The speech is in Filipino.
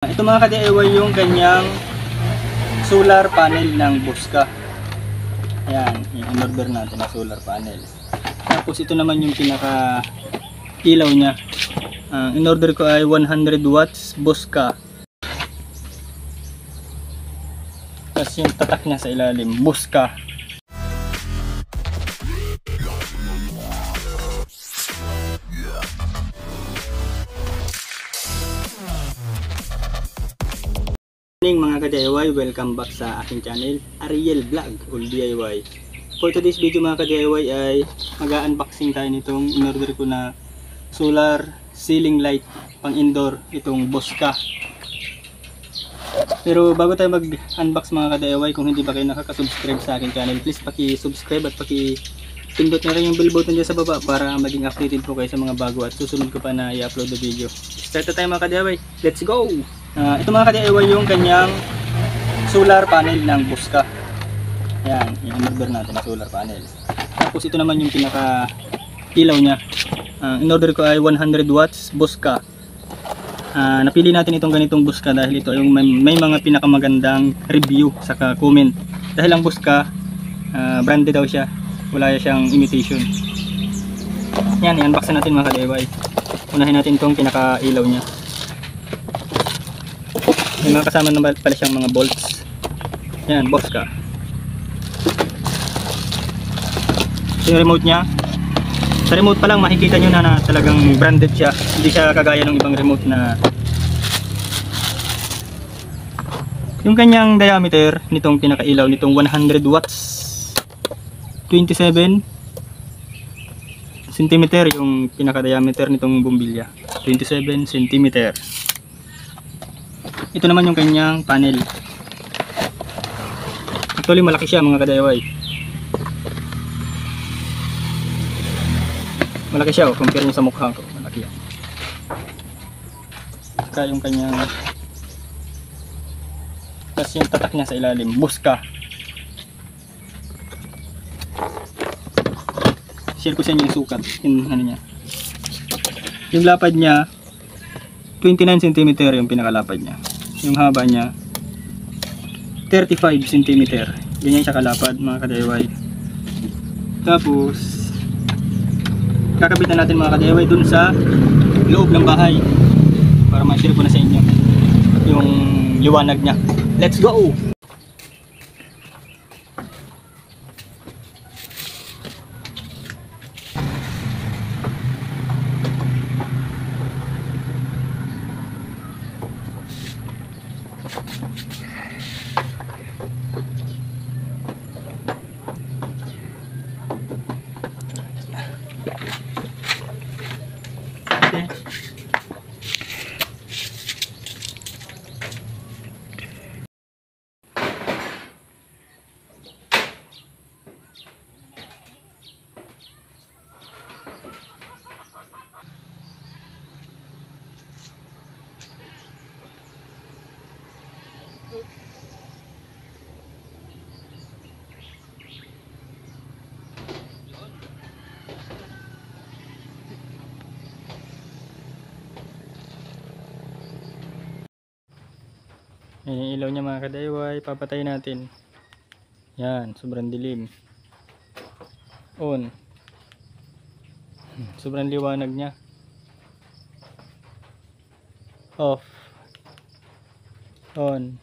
Ito mga ka-DIY yung kanyang solar panel ng Bosca. Ayan, in-order natin na solar panel. Tapos ito naman yung pinaka ilaw niya. In-order ko ay 100 watts Bosca. Tapos yung tatak niya sa ilalim, Bosca. Mga ka-DIY, welcome back sa aking channel, Ariel Vlog or DIY. For today's video mga ka-DIY ay mag-unboxing tayo nitong in-order ko na solar ceiling light pang indoor, itong Bosca. Pero bago tayo mag-unbox mga ka-DIY, kung hindi pa kayo nakaka-subscribe sa aking channel, please paki-subscribe at paki-pindot na rin yung bell button dyan sa baba para maging updated po kayo sa mga bago at susunod ko pa na i-upload na video. Start na tayo mga ka-DIY, let's go! Ito mga ka-DIY yung kanyang solar panel ng Bosca. Ayan, in-order natin na solar panel. Tapos ito naman yung pinaka ilaw niya. In-order ko ay 100 watts Bosca. Napili natin itong ganitong Bosca dahil ito yung may mga pinakamagandang review saka comment. Dahil ang Bosca, branded daw siya. Wala siyang imitation. Yan, i-unboxin natin mga ka-DIY. Unahin natin itong pinaka ilaw niya. May mga kasama na pala siyang mga bolts. Yan, Bosca. Yung remote niya, sa remote pa lang makikita nyo na talagang branded siya. Hindi siya kagaya ng ibang remote na yung kanyang diameter nitong pinakailaw nitong 100 watts 27 cm yung pinaka diameter nitong bumbilya, 27 cm. Ito naman yung kanyang panel. Actually malaki siya mga ka-DIY. Malaki siya compare nyo sa mukha ko. Malaki yan. Saka yung kanyang tapos yung tatak niya sa ilalim, Bosca. Share ko sa inyo yung sukat. Yung ano niya. Yung lapad niya 29 cm yung pinakalapad niya. Yung haba niya 35 cm. Ganyan siya kalapad mga ka-DIY. Tapos kakabitan natin mga ka-DIY dun sa loob ng bahay para ma-share ko na sa inyo yung liwanag niya. Let's go! Yung ilaw niya mga ka-DIY, papatayin natin. Yan, sobrang dilim. On. Sobrang liwanag niya. Off. On.